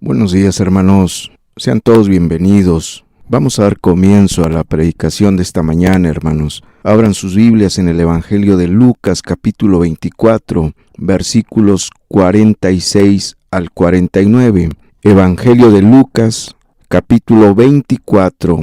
Buenos días, hermanos. Sean todos bienvenidos. Vamos a dar comienzo a la predicación de esta mañana, hermanos. Abran sus Biblias en el Evangelio de Lucas, capítulo 24, versículos 46 al 49. Evangelio de Lucas, capítulo 24,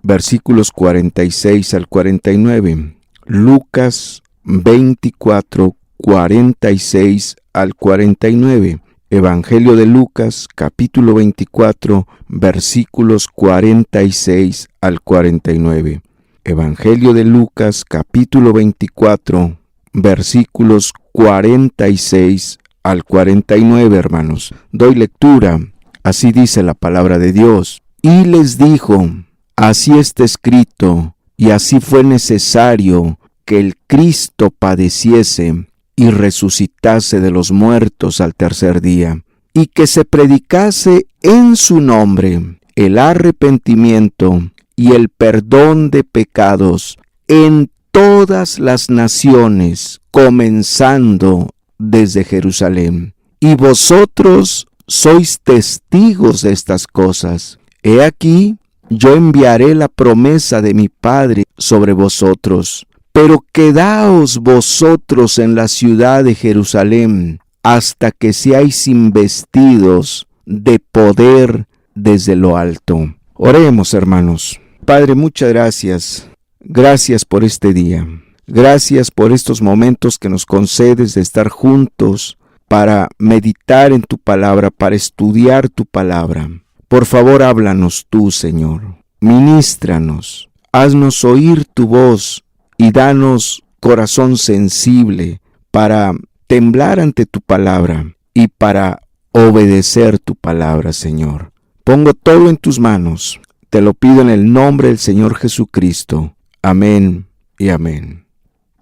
versículos 46 al 49. Lucas 24, 46 al 49. Evangelio de Lucas, capítulo 24, versículos 46 al 49. Evangelio de Lucas, capítulo 24, versículos 46 al 49, hermanos. Doy lectura. Así dice la palabra de Dios. Y les dijo: así está escrito, y así fue necesario que el Cristo padeciese y resucitase de los muertos al tercer día, y que se predicase en su nombre el arrepentimiento y el perdón de pecados en todas las naciones, comenzando desde Jerusalén. Y vosotros sois testigos de estas cosas. He aquí, yo enviaré la promesa de mi Padre sobre vosotros. Pero quedaos vosotros en la ciudad de Jerusalén hasta que seáis investidos de poder desde lo alto. Oremos, hermanos. Padre, muchas gracias. Gracias por este día. Gracias por estos momentos que nos concedes de estar juntos para meditar en tu palabra, para estudiar tu palabra. Por favor, háblanos tú, Señor. Ministranos. Haznos oír tu voz. Y danos corazón sensible para temblar ante tu palabra y para obedecer tu palabra, Señor. Pongo todo en tus manos. Te lo pido en el nombre del Señor Jesucristo. Amén y amén.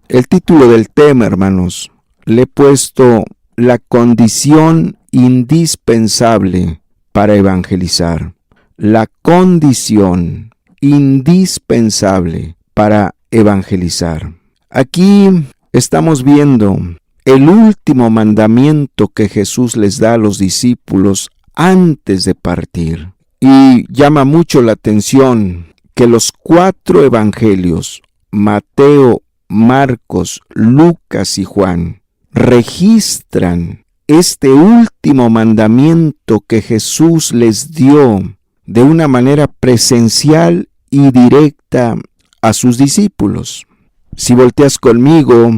El título del tema, hermanos, le he puesto la condición indispensable para evangelizar. La condición indispensable para evangelizar. Aquí estamos viendo el último mandamiento que Jesús les da a los discípulos antes de partir. Y llama mucho la atención que los 4 evangelios, Mateo, Marcos, Lucas y Juan, registran este último mandamiento que Jesús les dio de una manera presencial y directa a sus discípulos. Si volteas conmigo,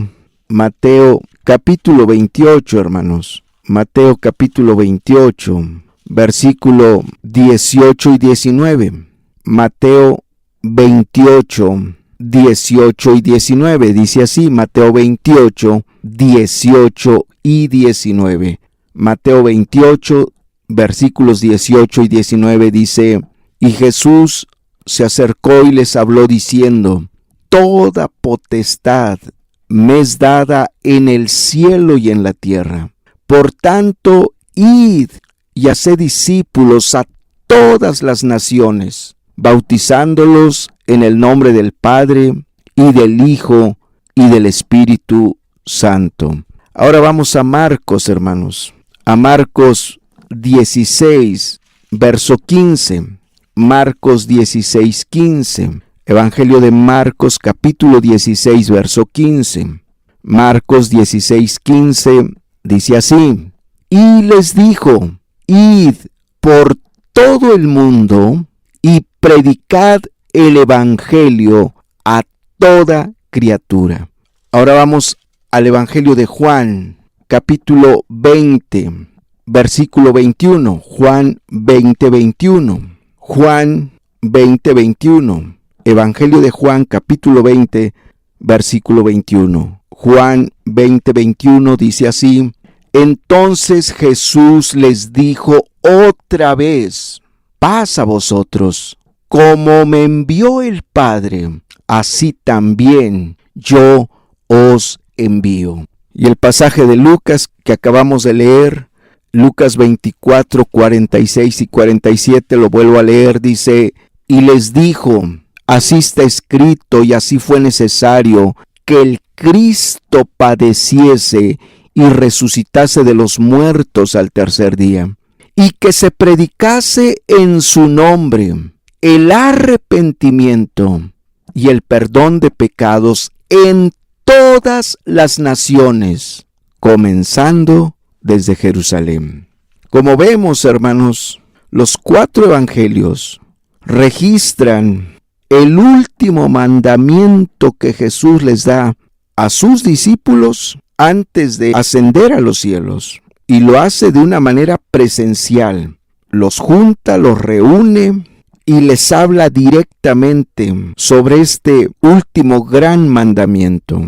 Mateo capítulo 28, hermanos. Mateo capítulo 28, versículo 18 y 19. Mateo 28, 18 y 19. Dice así, Mateo 28, 18 y 19. Mateo 28, versículos 18 y 19 dice: y Jesús se acercó y les habló diciendo: toda potestad me es dada en el cielo y en la tierra. Por tanto, id y haced discípulos a todas las naciones, bautizándolos en el nombre del Padre y del Hijo y del Espíritu Santo. Ahora vamos a Marcos, hermanos. A Marcos 16, verso 15. Marcos 16, 15. Evangelio de Marcos, capítulo 16, verso 15. Marcos 16, 15 dice así: y les dijo: id por todo el mundo y predicad el evangelio a toda criatura. Ahora vamos al Evangelio de Juan, capítulo 20, versículo 21. Juan 20, 21. Juan 20, 21. Evangelio de Juan, capítulo 20, versículo 21. Juan 20, 21 dice así: entonces Jesús les dijo otra vez: paz a vosotros. Como me envió el Padre, así también yo os envío. Y el pasaje de Lucas que acabamos de leer, Lucas 24, 46 y 47, lo vuelvo a leer, dice: y les dijo: así está escrito y así fue necesario que el Cristo padeciese y resucitase de los muertos al tercer día, y que se predicase en su nombre el arrepentimiento y el perdón de pecados en todas las naciones, comenzando desde Jerusalén. Como vemos, hermanos, los 4 evangelios registran el último mandamiento que Jesús les da a sus discípulos antes de ascender a los cielos. Y lo hace de una manera presencial. Los junta, los reúne y les habla directamente sobre este último gran mandamiento,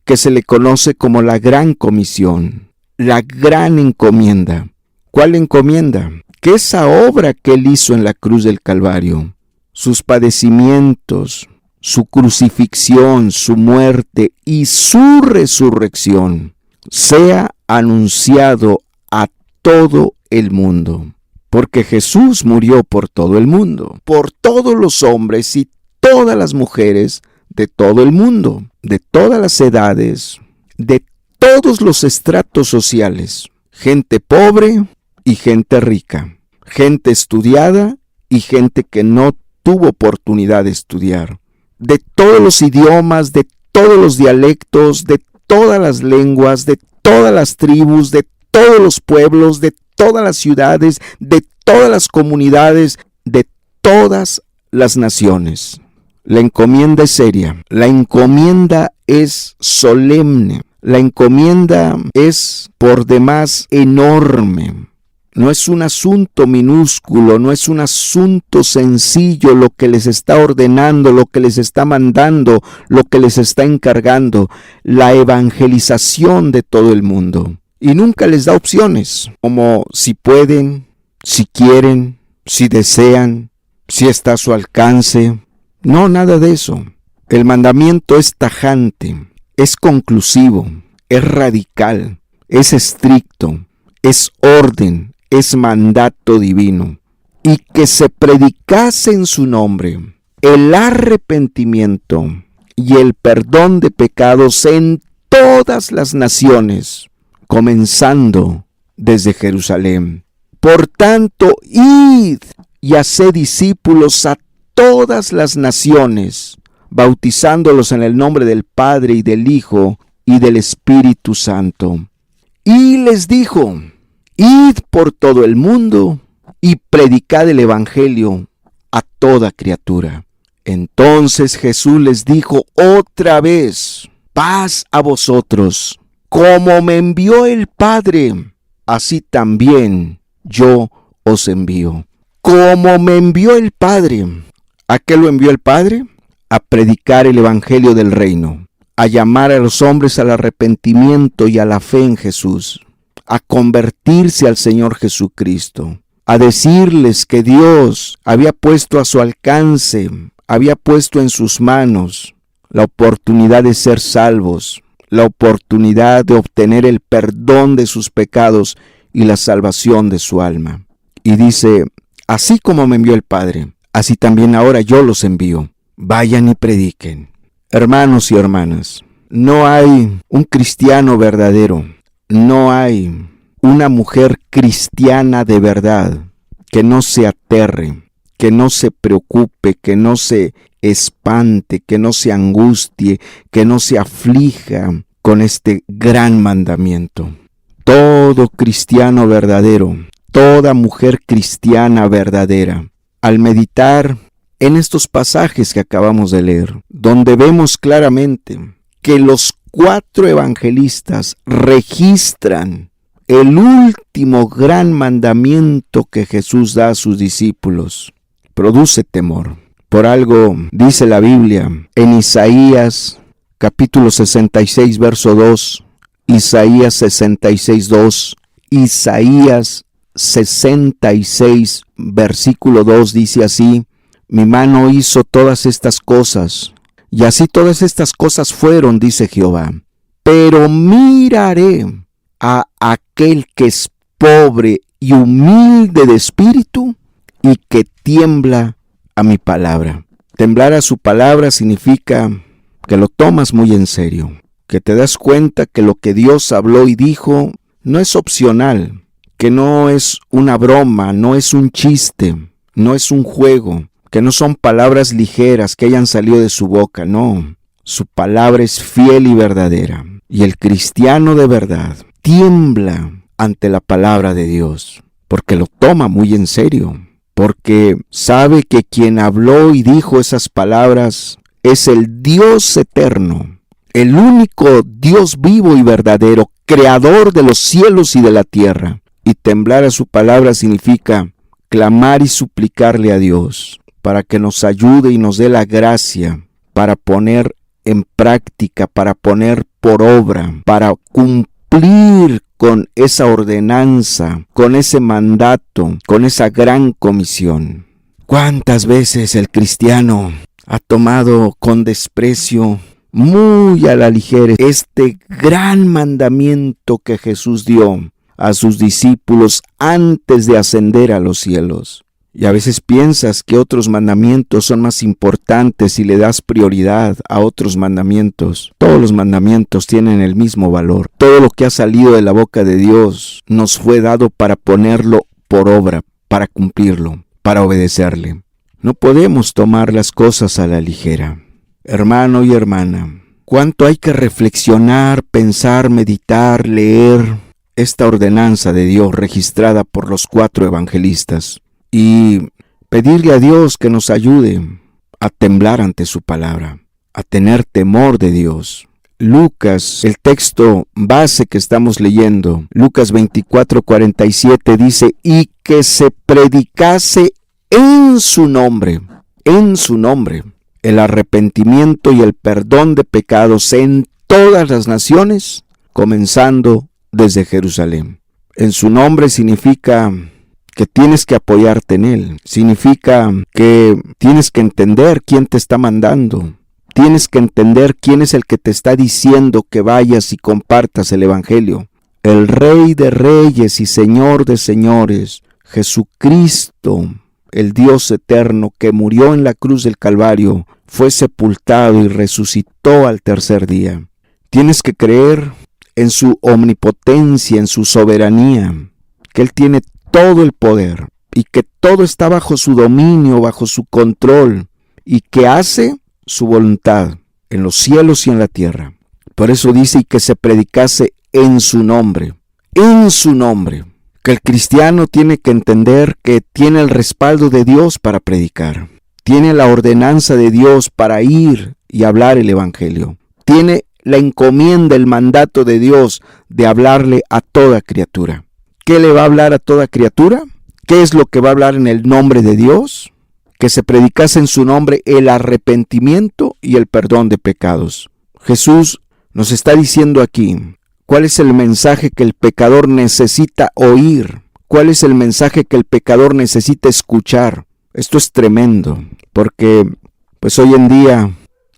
que se le conoce como la Gran Comisión, la gran encomienda. ¿Cuál encomienda? Que esa obra que Él hizo en la cruz del Calvario, sus padecimientos, su crucifixión, su muerte y su resurrección, sea anunciado a todo el mundo. Porque Jesús murió por todo el mundo, por todos los hombres y todas las mujeres de todo el mundo, de todas las edades, de todos los estratos sociales, gente pobre y gente rica, gente estudiada y gente que no tuvo oportunidad de estudiar, de todos los idiomas, de todos los dialectos, de todas las lenguas, de todas las tribus, de todos los pueblos, de todas las ciudades, de todas las comunidades, de todas las naciones. La encomienda es seria, la encomienda es solemne, la encomienda es por demás enorme. No es un asunto minúsculo, no es un asunto sencillo lo que les está ordenando, lo que les está mandando, lo que les está encargando, la evangelización de todo el mundo. Y nunca les da opciones, como si pueden, si quieren, si desean, si está a su alcance. No, nada de eso. El mandamiento es tajante, es conclusivo, es radical, es estricto, es orden, es mandato divino. Y que se predicase en su nombre el arrepentimiento y el perdón de pecados en todas las naciones, comenzando desde Jerusalén. Por tanto, id y haced discípulos a todas las naciones, bautizándolos en el nombre del Padre y del Hijo y del Espíritu Santo. Y les dijo: id por todo el mundo y predicad el Evangelio a toda criatura. Entonces Jesús les dijo otra vez: paz a vosotros. Como me envió el Padre, así también yo os envío. Como me envió el Padre. ¿A qué lo envió el Padre? A predicar el Evangelio del reino, a llamar a los hombres al arrepentimiento y a la fe en Jesús, a convertirse al Señor Jesucristo, a decirles que Dios había puesto a su alcance, había puesto en sus manos la oportunidad de ser salvos, la oportunidad de obtener el perdón de sus pecados y la salvación de su alma. Y dice: así como me envió el Padre, así también ahora yo los envío. Vayan y prediquen. Hermanos y hermanas, no hay un cristiano verdadero, no hay una mujer cristiana de verdad que no se aterre, que no se preocupe, que no se espante, que no se angustie, que no se aflija con este gran mandamiento. Todo cristiano verdadero, toda mujer cristiana verdadera, al meditar en estos pasajes que acabamos de leer, donde vemos claramente que los 4 evangelistas registran el último gran mandamiento que Jesús da a sus discípulos, produce temor. Por algo dice la Biblia en Isaías capítulo 66 verso 2, Isaías 66 2, Isaías 66 versículo 2 dice así: mi mano hizo todas estas cosas, y así todas estas cosas fueron, dice Jehová. Pero miraré a aquel que es pobre y humilde de espíritu y que tiembla a mi palabra. Temblar a su palabra significa que lo tomas muy en serio, que te das cuenta que lo que Dios habló y dijo no es opcional, que no es una broma, no es un chiste, no es un juego, que no son palabras ligeras que hayan salido de su boca, no. Su palabra es fiel y verdadera. Y el cristiano de verdad tiembla ante la palabra de Dios, porque lo toma muy en serio, porque sabe que quien habló y dijo esas palabras es el Dios eterno, el único Dios vivo y verdadero, creador de los cielos y de la tierra. Y temblar a su palabra significa clamar y suplicarle a Dios para que nos ayude y nos dé la gracia para poner en práctica, para poner por obra, para cumplir con esa ordenanza, con ese mandato, con esa gran comisión. ¿Cuántas veces el cristiano ha tomado con desprecio, muy a la ligera, este gran mandamiento que Jesús dio a sus discípulos antes de ascender a los cielos? Y a veces piensas que otros mandamientos son más importantes y le das prioridad a otros mandamientos. Todos los mandamientos tienen el mismo valor. Todo lo que ha salido de la boca de Dios nos fue dado para ponerlo por obra, para cumplirlo, para obedecerle. No podemos tomar las cosas a la ligera. Hermano y hermana, ¿cuánto hay que reflexionar, pensar, meditar, leer esta ordenanza de Dios registrada por los 4 evangelistas? Y pedirle a Dios que nos ayude a temblar ante su palabra, a tener temor de Dios. Lucas, el texto base que estamos leyendo, Lucas 24:47 dice, y que se predicase en su nombre, el arrepentimiento y el perdón de pecados en todas las naciones, comenzando desde Jerusalén. En su nombre significa que tienes que apoyarte en Él. Significa que tienes que entender quién te está mandando. Tienes que entender quién es el que te está diciendo que vayas y compartas el Evangelio. El Rey de Reyes y Señor de Señores, Jesucristo, el Dios eterno que murió en la cruz del Calvario, fue sepultado y resucitó al tercer día. Tienes que creer en su omnipotencia, en su soberanía, que Él tiene todo el poder y que todo está bajo su dominio, bajo su control, y que hace su voluntad en los cielos y en la tierra. Por eso dice, y que se predicase en su nombre, que el cristiano tiene que entender que tiene el respaldo de Dios para predicar, tiene la ordenanza de Dios para ir y hablar el Evangelio, tiene la encomienda, el mandato de Dios de hablarle a toda criatura. ¿Qué le va a hablar a toda criatura? ¿Qué es lo que va a hablar en el nombre de Dios? Que se predicase en su nombre el arrepentimiento y el perdón de pecados. Jesús nos está diciendo aquí, ¿cuál es el mensaje que el pecador necesita oír? ¿Cuál es el mensaje que el pecador necesita escuchar? Esto es tremendo, porque pues hoy en día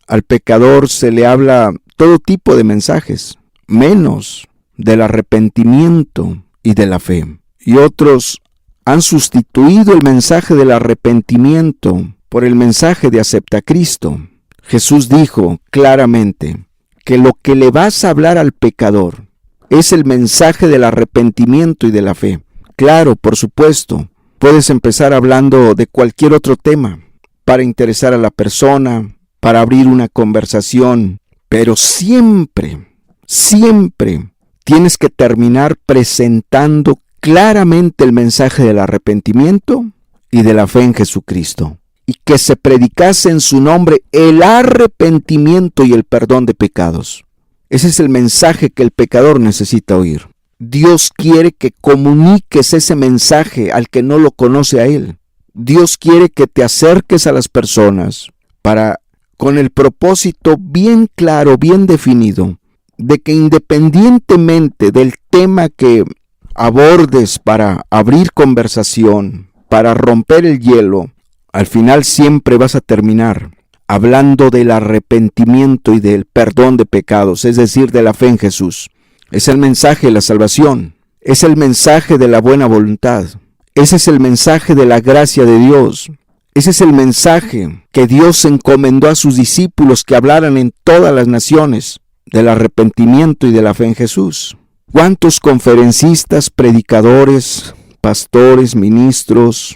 al pecador se le habla todo tipo de mensajes, menos del arrepentimiento y de la fe. Y otros han sustituido el mensaje del arrepentimiento por el mensaje de acepta a Cristo. Jesús dijo claramente que lo que le vas a hablar al pecador es el mensaje del arrepentimiento y de la fe. Claro, por supuesto, puedes empezar hablando de cualquier otro tema para interesar a la persona, para abrir una conversación, pero siempre tienes que terminar presentando claramente el mensaje del arrepentimiento y de la fe en Jesucristo. Y que se predicase en su nombre el arrepentimiento y el perdón de pecados. Ese es el mensaje que el pecador necesita oír. Dios quiere que comuniques ese mensaje al que no lo conoce a Él. Dios quiere que te acerques a las personas con el propósito bien claro, bien definido, de que independientemente del tema que abordes para abrir conversación, para romper el hielo, al final siempre vas a terminar hablando del arrepentimiento y del perdón de pecados, es decir, de la fe en Jesús. Es el mensaje de la salvación, es el mensaje de la buena voluntad, ese es el mensaje de la gracia de Dios. Ese es el mensaje que Dios encomendó a sus discípulos que hablaran en todas las naciones del arrepentimiento y de la fe en Jesús. ¿Cuántos conferencistas, predicadores, pastores, ministros,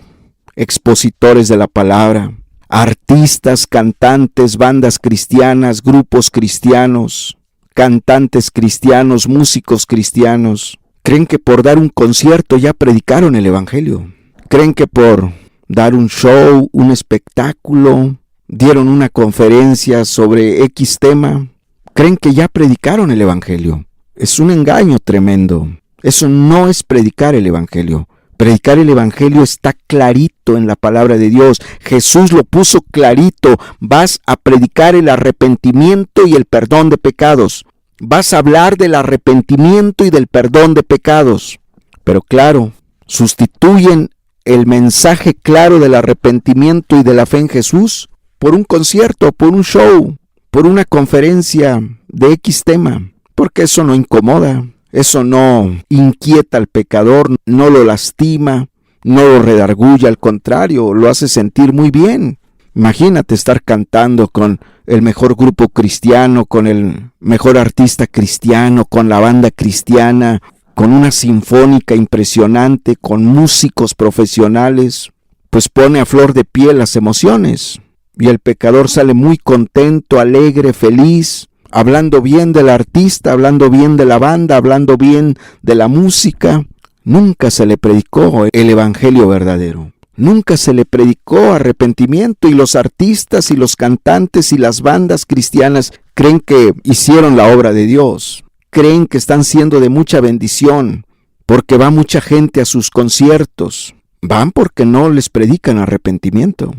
expositores de la palabra, artistas, cantantes, bandas cristianas, grupos cristianos, cantantes cristianos, músicos cristianos, creen que por dar un concierto ya predicaron el evangelio? Creen que por dar un show, un espectáculo, dieron una conferencia sobre X tema, creen que ya predicaron el evangelio. Es un engaño tremendo. Eso no es predicar el evangelio. Predicar el evangelio está clarito en la palabra de Dios. Jesús lo puso clarito. Vas a predicar el arrepentimiento y el perdón de pecados. Vas a hablar del arrepentimiento y del perdón de pecados. Pero claro, sustituyen el mensaje claro del arrepentimiento y de la fe en Jesús por un concierto, por un show, por una conferencia de X tema. Porque eso no incomoda, eso no inquieta al pecador, no lo lastima, no lo redarguye, al contrario, lo hace sentir muy bien. Imagínate estar cantando con el mejor grupo cristiano, con el mejor artista cristiano, con la banda cristiana, con una sinfónica impresionante, con músicos profesionales, pues pone a flor de piel las emociones. Y el pecador sale muy contento, alegre, feliz, hablando bien del artista, hablando bien de la banda, hablando bien de la música. Nunca se le predicó el evangelio verdadero. Nunca se le predicó arrepentimiento, y los artistas y los cantantes y las bandas cristianas creen que hicieron la obra de Dios. Creen que están siendo de mucha bendición porque va mucha gente a sus conciertos. Van porque no les predican arrepentimiento.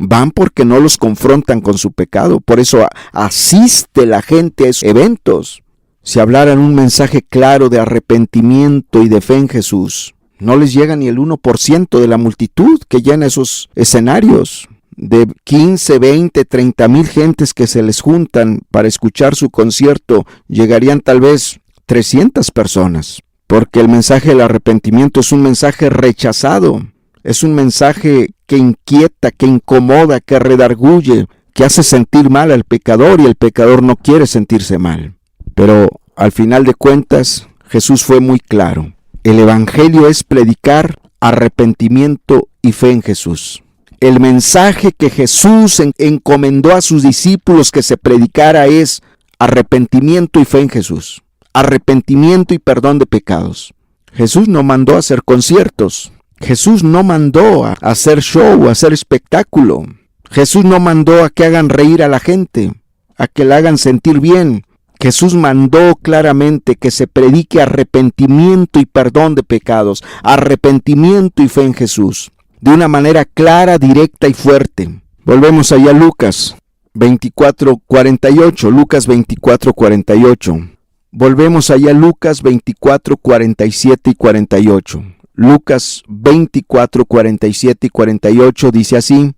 Van porque no los confrontan con su pecado. Por eso asiste la gente a esos eventos. Si hablaran un mensaje claro de arrepentimiento y de fe en Jesús, no les llega ni el 1% de la multitud que llena esos escenarios. De 15, 20, 30 mil gentes que se les juntan para escuchar su concierto, llegarían tal vez 300 personas. Porque el mensaje del arrepentimiento es un mensaje rechazado. Es un mensaje que inquieta, que incomoda, que redarguye, que hace sentir mal al pecador, y el pecador no quiere sentirse mal. Pero al final de cuentas, Jesús fue muy claro. El evangelio es predicar arrepentimiento y fe en Jesús. El mensaje que Jesús encomendó a sus discípulos que se predicara es arrepentimiento y fe en Jesús. Arrepentimiento y perdón de pecados. Jesús no mandó a hacer conciertos. Jesús no mandó a hacer show, a hacer espectáculo. Jesús no mandó a que hagan reír a la gente, a que la hagan sentir bien. Jesús mandó claramente que se predique arrepentimiento y perdón de pecados, arrepentimiento y fe en Jesús, de una manera clara, directa y fuerte. Volvemos allá a Lucas 24:48, Lucas 24:48. Volvemos allá a Lucas 24:47 y 48. Lucas 24:47 y 48 dice así: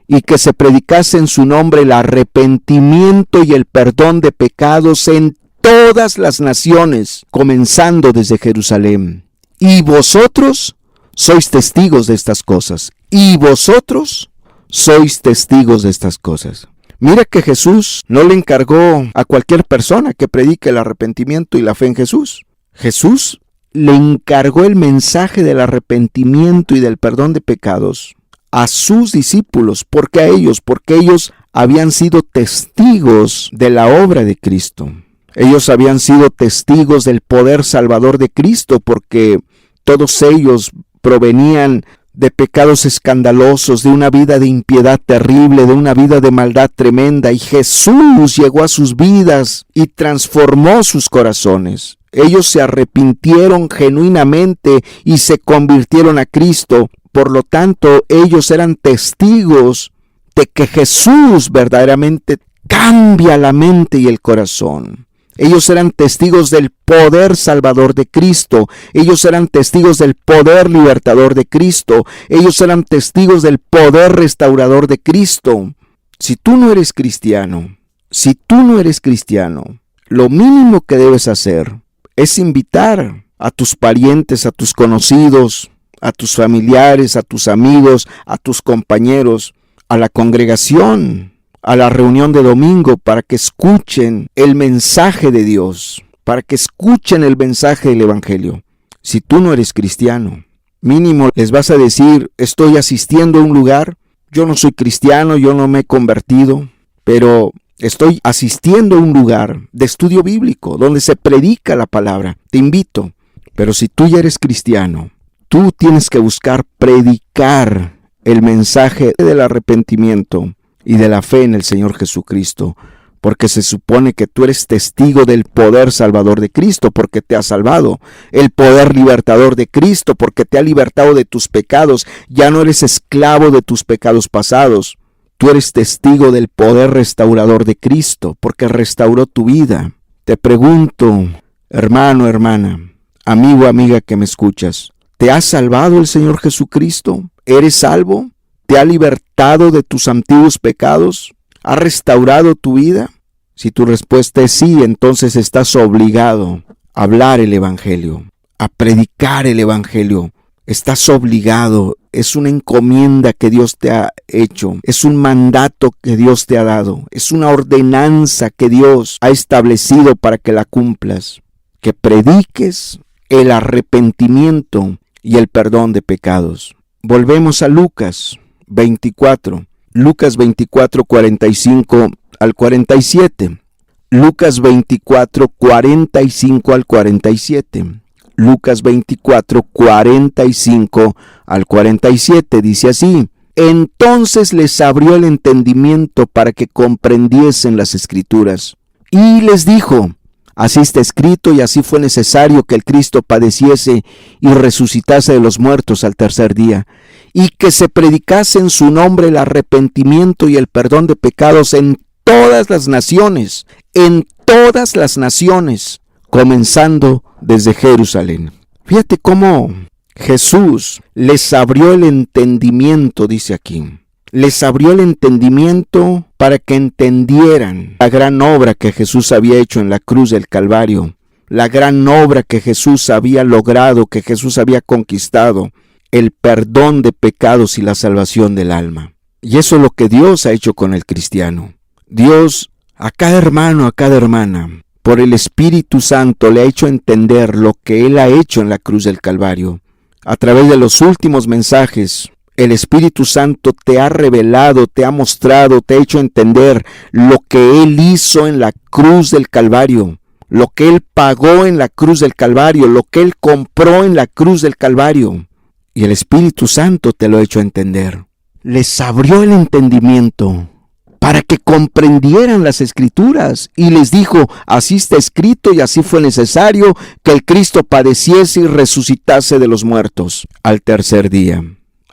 y que se predicase en su nombre el arrepentimiento y el perdón de pecados en todas las naciones, comenzando desde Jerusalén. Y vosotros sois testigos de estas cosas. Y vosotros sois testigos de estas cosas. Mira que Jesús no le encargó a cualquier persona que predique el arrepentimiento y la fe en Jesús. Jesús le encargó el mensaje del arrepentimiento y del perdón de pecados a sus discípulos. Porque ellos habían sido testigos de la obra de Cristo. Ellos habían sido testigos del poder salvador de Cristo, porque todos ellos provenían de pecados escandalosos, de una vida de impiedad terrible, de una vida de maldad tremenda, y Jesús llegó a sus vidas y transformó sus corazones. Ellos se arrepintieron genuinamente y se convirtieron a Cristo. Por lo tanto, ellos eran testigos de que Jesús verdaderamente cambia la mente y el corazón. Ellos eran testigos del poder salvador de Cristo. Ellos eran testigos del poder libertador de Cristo. Ellos eran testigos del poder restaurador de Cristo. Si tú no eres cristiano, lo mínimo que debes hacer es invitar a tus parientes, a tus conocidos, a tus familiares, a tus amigos, a tus compañeros, a la congregación, a la reunión de domingo, para que escuchen el mensaje de Dios. para que escuchen el mensaje del Evangelio. Si tú no eres cristiano, mínimo les vas a decir, estoy asistiendo a un lugar, yo no soy cristiano, yo no me he convertido, pero estoy asistiendo a un lugar de estudio bíblico donde se predica la palabra. Te invito. Pero si tú ya eres cristiano, tú tienes que buscar predicar el mensaje del arrepentimiento y de la fe en el Señor Jesucristo, porque se supone que tú eres testigo del poder salvador de Cristo, porque te ha salvado, el poder libertador de Cristo, porque te ha libertado de tus pecados, ya no eres esclavo de tus pecados pasados. Tú eres testigo del poder restaurador de Cristo, porque restauró tu vida. Te pregunto, hermano, hermana, amigo, amiga que me escuchas, ¿te ha salvado el Señor Jesucristo? ¿Eres salvo? ¿Te ha libertado de tus antiguos pecados? ¿Ha restaurado tu vida? Si tu respuesta es sí, entonces estás obligado a hablar el Evangelio, a predicar el Evangelio. Estás obligado, es una encomienda que Dios te ha hecho, es un mandato que Dios te ha dado, es una ordenanza que Dios ha establecido para que la cumplas, que prediques el arrepentimiento y el perdón de pecados. Volvemos a Lucas 24. Lucas 24, 45 al 47. Lucas 24, 45 al 47. Lucas 24, 45 al 47. Dice así: Entonces les abrió el entendimiento para que comprendiesen las Escrituras. Y les dijo: Así está escrito y así fue necesario que el Cristo padeciese y resucitase de los muertos al tercer día, y que se predicase en su nombre el arrepentimiento y el perdón de pecados en todas las naciones, comenzando desde Jerusalén. Fíjate cómo Jesús les abrió el entendimiento, dice aquí. Les abrió el entendimiento para que entendieran la gran obra que Jesús había hecho en la cruz del Calvario, la gran obra que Jesús había logrado, que Jesús había conquistado, el perdón de pecados y la salvación del alma. Y eso es lo que Dios ha hecho con el cristiano. Dios a cada hermano, a cada hermana, por el Espíritu Santo le ha hecho entender lo que Él ha hecho en la cruz del Calvario. A través de los últimos mensajes, el Espíritu Santo te ha revelado, te ha mostrado, te ha hecho entender lo que Él hizo en la cruz del Calvario, lo que Él pagó en la cruz del Calvario, lo que Él compró en la cruz del Calvario. Y el Espíritu Santo te lo ha hecho entender. Les abrió el entendimiento para que comprendieran las Escrituras, y les dijo: así está escrito y así fue necesario que el Cristo padeciese y resucitase de los muertos al tercer día.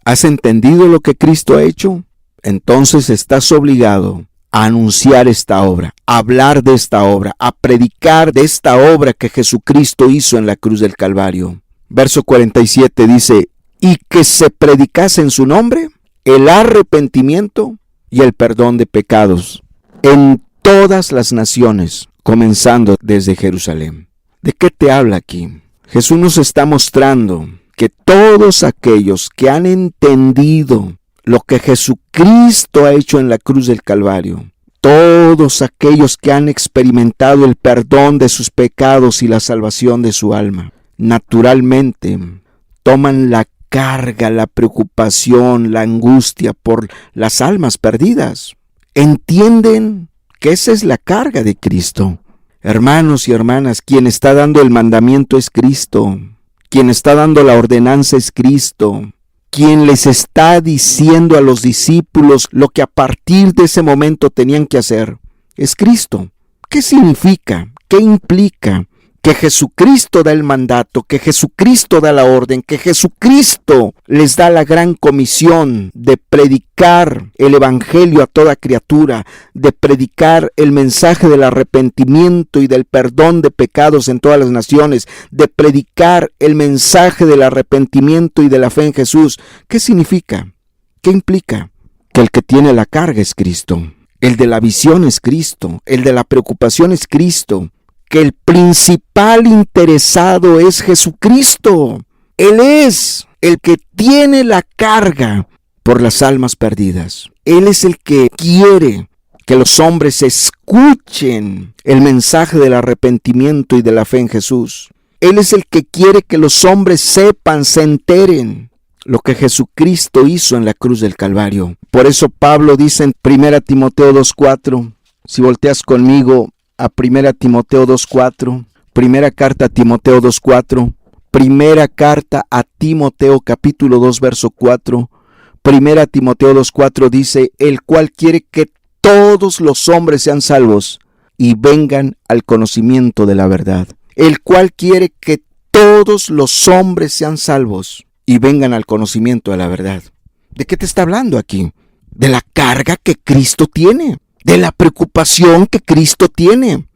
¿Has entendido lo que Cristo ha hecho? Entonces estás obligado a anunciar esta obra, a hablar de esta obra, a predicar de esta obra que Jesucristo hizo en la cruz del Calvario. Verso 47 dice: y que se predicase en su nombre el arrepentimiento y el perdón de pecados en todas las naciones, comenzando desde Jerusalén. ¿De qué te habla aquí? Jesús nos está mostrando que todos aquellos que han entendido lo que Jesucristo ha hecho en la cruz del Calvario, todos aquellos que han experimentado el perdón de sus pecados y la salvación de su alma, naturalmente toman la carga, la preocupación, la angustia por las almas perdidas. Entienden que esa es la carga de Cristo. Hermanos y hermanas, quien está dando el mandamiento es Cristo. Quien está dando la ordenanza es Cristo. Quien les está diciendo a los discípulos lo que a partir de ese momento tenían que hacer es Cristo. ¿Qué significa? ¿Qué implica? Que Jesucristo da el mandato, que Jesucristo da la orden, que Jesucristo les da la gran comisión de predicar el Evangelio a toda criatura, de predicar el mensaje del arrepentimiento y del perdón de pecados en todas las naciones, de predicar el mensaje del arrepentimiento y de la fe en Jesús. ¿Qué significa? ¿Qué implica? Que el que tiene la carga es Cristo, el de la visión es Cristo, el de la preocupación es Cristo, que el principal interesado es Jesucristo. Él es el que tiene la carga por las almas perdidas. Él es el que quiere que los hombres escuchen el mensaje del arrepentimiento y de la fe en Jesús. Él es el que quiere que los hombres sepan, se enteren lo que Jesucristo hizo en la cruz del Calvario. Por eso Pablo dice en 1 Timoteo 2:4, si volteas conmigo a 1 Timoteo 2:4, primera carta a Timoteo 2:4, primera carta a Timoteo capítulo 2 verso 4, 1 Timoteo 2:4 dice, el cual quiere que todos los hombres sean salvos y vengan al conocimiento de la verdad. El cual quiere que todos los hombres sean salvos y vengan al conocimiento de la verdad. ¿De qué te está hablando aquí? De la carga que Cristo tiene, de la preocupación que Cristo tiene.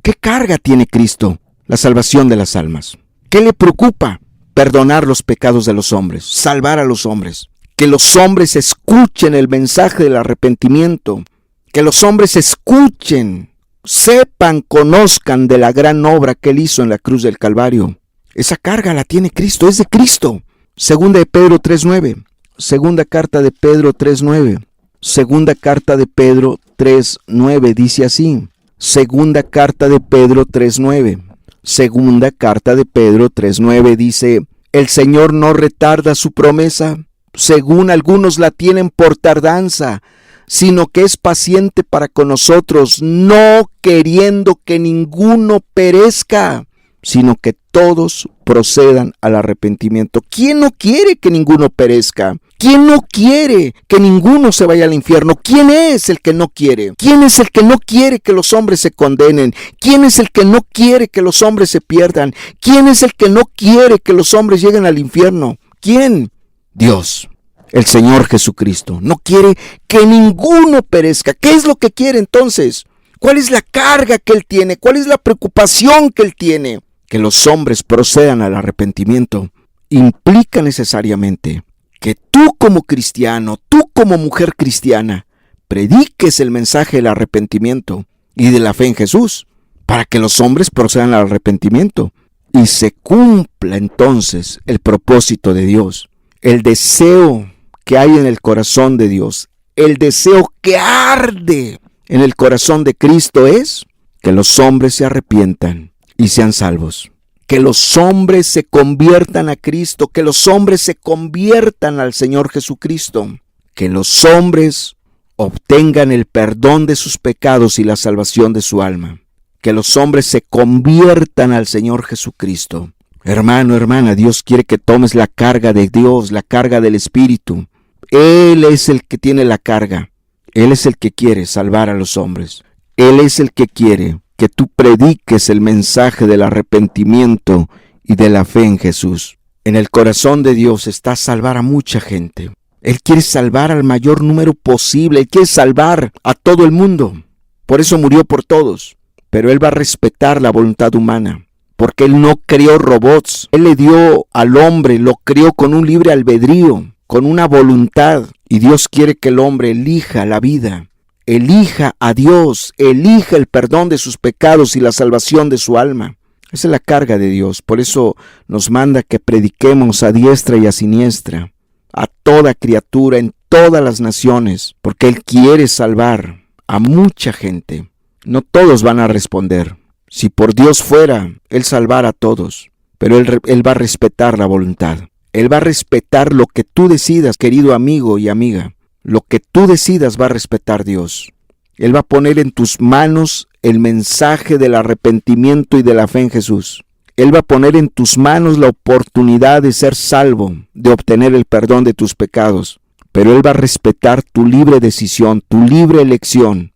¿Qué carga tiene Cristo? La salvación de las almas. ¿Qué le preocupa? Perdonar los pecados de los hombres, salvar a los hombres. Que los hombres escuchen el mensaje del arrepentimiento. Que los hombres escuchen, sepan, conozcan de la gran obra que Él hizo en la cruz del Calvario. Esa carga la tiene Cristo, es de Cristo. Segunda de Pedro 3:9. Segunda carta de Pedro 3:9. Segunda carta de Pedro 3:9 dice así. Segunda carta de Pedro 3:9. Segunda carta de Pedro 3:9 dice, el Señor no retarda su promesa, según algunos la tienen por tardanza, sino que es paciente para con nosotros, no queriendo que ninguno perezca, sino que todos procedan al arrepentimiento. ¿Quién no quiere que ninguno perezca? ¿Quién no quiere que ninguno se vaya al infierno? ¿Quién es el que no quiere? ¿Quién es el que no quiere que los hombres se condenen? ¿Quién es el que no quiere que los hombres se pierdan? ¿Quién es el que no quiere que los hombres lleguen al infierno? ¿Quién? Dios. El Señor Jesucristo no quiere que ninguno perezca. ¿Qué es lo que quiere entonces? ¿Cuál es la carga que Él tiene? ¿Cuál es la preocupación que Él tiene? Que los hombres procedan al arrepentimiento. Implica necesariamente que tú como cristiano, tú como mujer cristiana, prediques el mensaje del arrepentimiento y de la fe en Jesús, para que los hombres procedan al arrepentimiento y se cumpla entonces el propósito de Dios, el deseo que hay en el corazón de Dios, el deseo que arde en el corazón de Cristo es que los hombres se arrepientan y sean salvos. Que los hombres se conviertan a Cristo, que los hombres se conviertan al Señor Jesucristo, que los hombres obtengan el perdón de sus pecados y la salvación de su alma, que los hombres se conviertan al Señor Jesucristo. Hermano, hermana, Dios quiere que tomes la carga de Dios, la carga del Espíritu. Él es el que tiene la carga, Él es el que quiere salvar a los hombres, Él es el que quiere que tú prediques el mensaje del arrepentimiento y de la fe en Jesús. En el corazón de Dios está salvar a mucha gente. Él quiere salvar al mayor número posible. Él quiere salvar a todo el mundo. Por eso murió por todos. Pero Él va a respetar la voluntad humana. Porque Él no creó robots. Él le dio al hombre, lo creó con un libre albedrío, con una voluntad. Y Dios quiere que el hombre elija la vida. Elija a Dios, elija el perdón de sus pecados y la salvación de su alma. Esa es la carga de Dios. Por eso nos manda que prediquemos a diestra y a siniestra, a toda criatura en todas las naciones, porque Él quiere salvar a mucha gente. No todos van a responder. Si por Dios fuera, Él salvara a todos, pero Él va a respetar la voluntad. Él va a respetar lo que tú decidas, querido amigo y amiga. Lo que tú decidas va a respetar Dios. Él va a poner en tus manos el mensaje del arrepentimiento y de la fe en Jesús. Él va a poner en tus manos la oportunidad de ser salvo, de obtener el perdón de tus pecados. Pero Él va a respetar tu libre decisión, tu libre elección.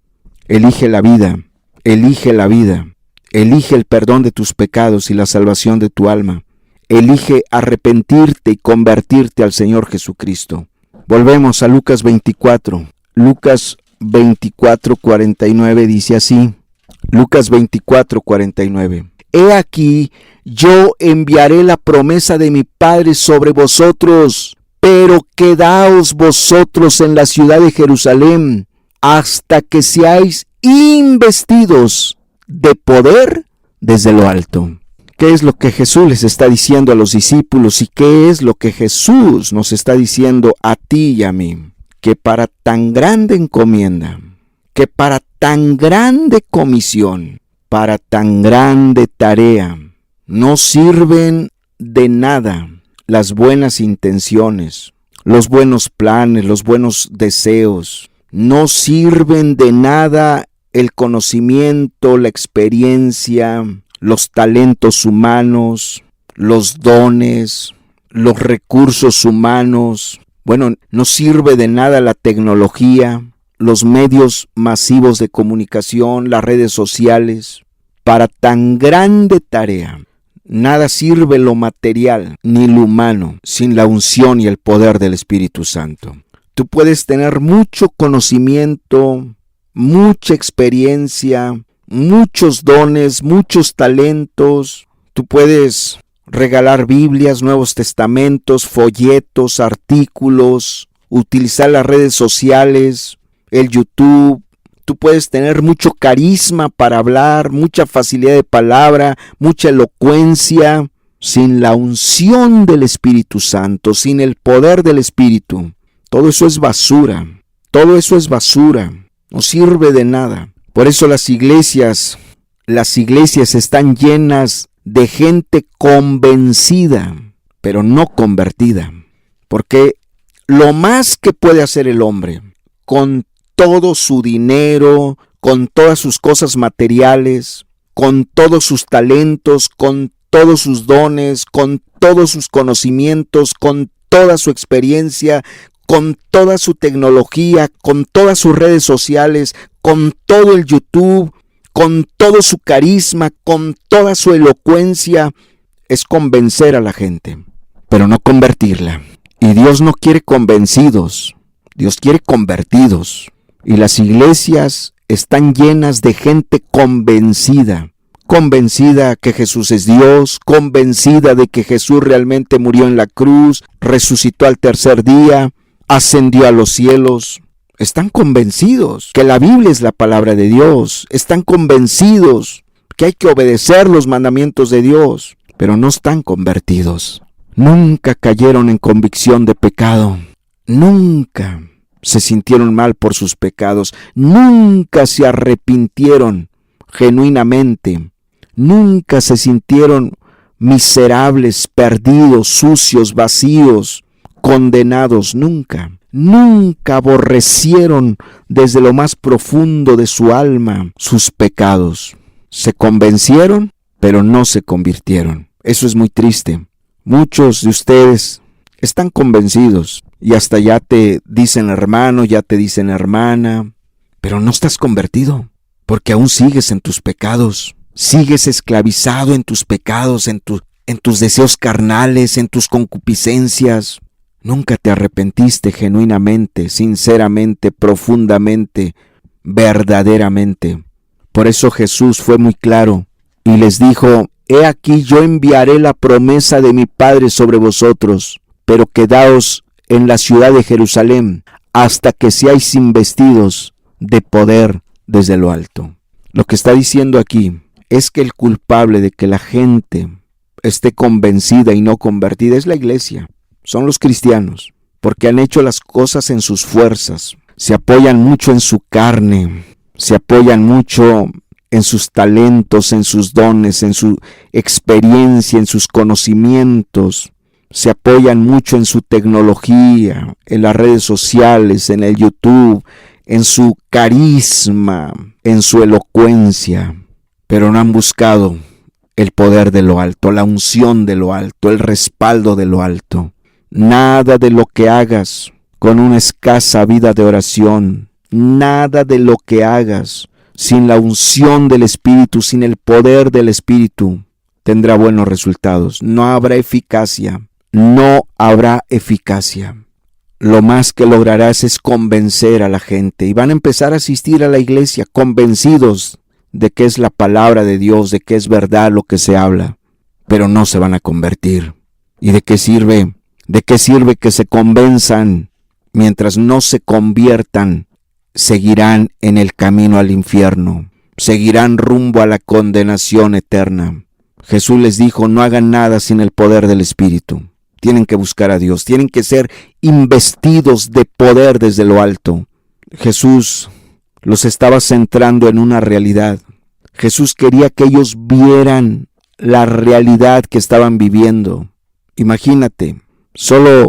Elige la vida, elige la vida. Elige el perdón de tus pecados y la salvación de tu alma. Elige arrepentirte y convertirte al Señor Jesucristo. Volvemos a Lucas 24. Lucas 24:49 dice así. Lucas 24:49. He aquí, yo enviaré la promesa de mi Padre sobre vosotros, pero quedaos vosotros en la ciudad de Jerusalén, hasta que seáis investidos de poder desde lo alto. ¿Qué es lo que Jesús les está diciendo a los discípulos y qué es lo que Jesús nos está diciendo a ti y a mí? Que para tan grande encomienda que para tan grande comisión, para tan grande tarea, no sirven de nada las buenas intenciones, los buenos planes, los buenos deseos. No sirven de nada el conocimiento, la experiencia, los talentos humanos, los dones, los recursos humanos. Bueno, no sirve de nada la tecnología, los medios masivos de comunicación, las redes sociales. Para tan grande tarea, nada sirve lo material ni lo humano sin la unción y el poder del Espíritu Santo. Tú puedes tener mucho conocimiento, mucha experiencia, muchos dones, muchos talentos. Tú puedes regalar Biblias, Nuevos Testamentos, folletos, artículos, utilizar las redes sociales, el YouTube. Tú puedes tener mucho carisma para hablar, mucha facilidad de palabra, mucha elocuencia. Sin la unción del Espíritu Santo, sin el poder del Espíritu, todo eso es basura. Todo eso es basura. No sirve de nada. Por eso las iglesias están llenas de gente convencida, pero no convertida. Porque lo más que puede hacer el hombre con todo su dinero, con todas sus cosas materiales, con todos sus talentos, con todos sus dones, con todos sus conocimientos, con toda su experiencia, con toda su tecnología, con todas sus redes sociales, con todo el YouTube, con todo su carisma, con toda su elocuencia, es convencer a la gente, pero no convertirla. Y Dios no quiere convencidos, Dios quiere convertidos. Y las iglesias están llenas de gente convencida que Jesús es Dios, convencida de que Jesús realmente murió en la cruz, resucitó al tercer día, ascendió a los cielos. Están convencidos que la Biblia es la palabra de Dios. Están convencidos que hay que obedecer los mandamientos de Dios, pero no están convertidos. Nunca cayeron en convicción de pecado. Nunca se sintieron mal por sus pecados. Nunca se arrepintieron genuinamente. Nunca se sintieron miserables, perdidos, sucios, vacíos, condenados. Nunca aborrecieron desde lo más profundo de su alma sus pecados. Se convencieron, pero no se convirtieron. Eso es muy triste. Muchos de ustedes están convencidos y hasta ya te dicen hermano, ya te dicen hermana, pero no estás convertido, porque aún sigues en tus pecados. Sigues esclavizado en tus pecados, en tus deseos carnales, en tus concupiscencias. Nunca te arrepentiste genuinamente, sinceramente, profundamente, verdaderamente. Por eso Jesús fue muy claro y les dijo: He aquí yo enviaré la promesa de mi Padre sobre vosotros, pero quedaos en la ciudad de Jerusalén hasta que seáis investidos de poder desde lo alto. Lo que está diciendo aquí es que el culpable de que la gente esté convencida y no convertida es la iglesia. Son los cristianos, porque han hecho las cosas en sus fuerzas, se apoyan mucho en su carne, se apoyan mucho en sus talentos, en sus dones, en su experiencia, en sus conocimientos, se apoyan mucho en su tecnología, en las redes sociales, en el YouTube, en su carisma, en su elocuencia, pero no han buscado el poder de lo alto, la unción de lo alto, el respaldo de lo alto. Nada de lo que hagas con una escasa vida de oración, nada de lo que hagas sin la unción del Espíritu, sin el poder del Espíritu, tendrá buenos resultados. No habrá eficacia, no habrá eficacia. Lo más que lograrás es convencer a la gente y van a empezar a asistir a la iglesia convencidos de que es la palabra de Dios, de que es verdad lo que se habla, pero no se van a convertir. ¿Y de qué sirve? ¿De qué sirve que se convenzan? Mientras no se conviertan, seguirán en el camino al infierno, seguirán rumbo a la condenación eterna. Jesús les dijo: no hagan nada sin el poder del Espíritu. Tienen que buscar a Dios, tienen que ser investidos de poder desde lo alto. Jesús los estaba centrando en una realidad. Jesús quería que ellos vieran la realidad que estaban viviendo. Imagínate, solo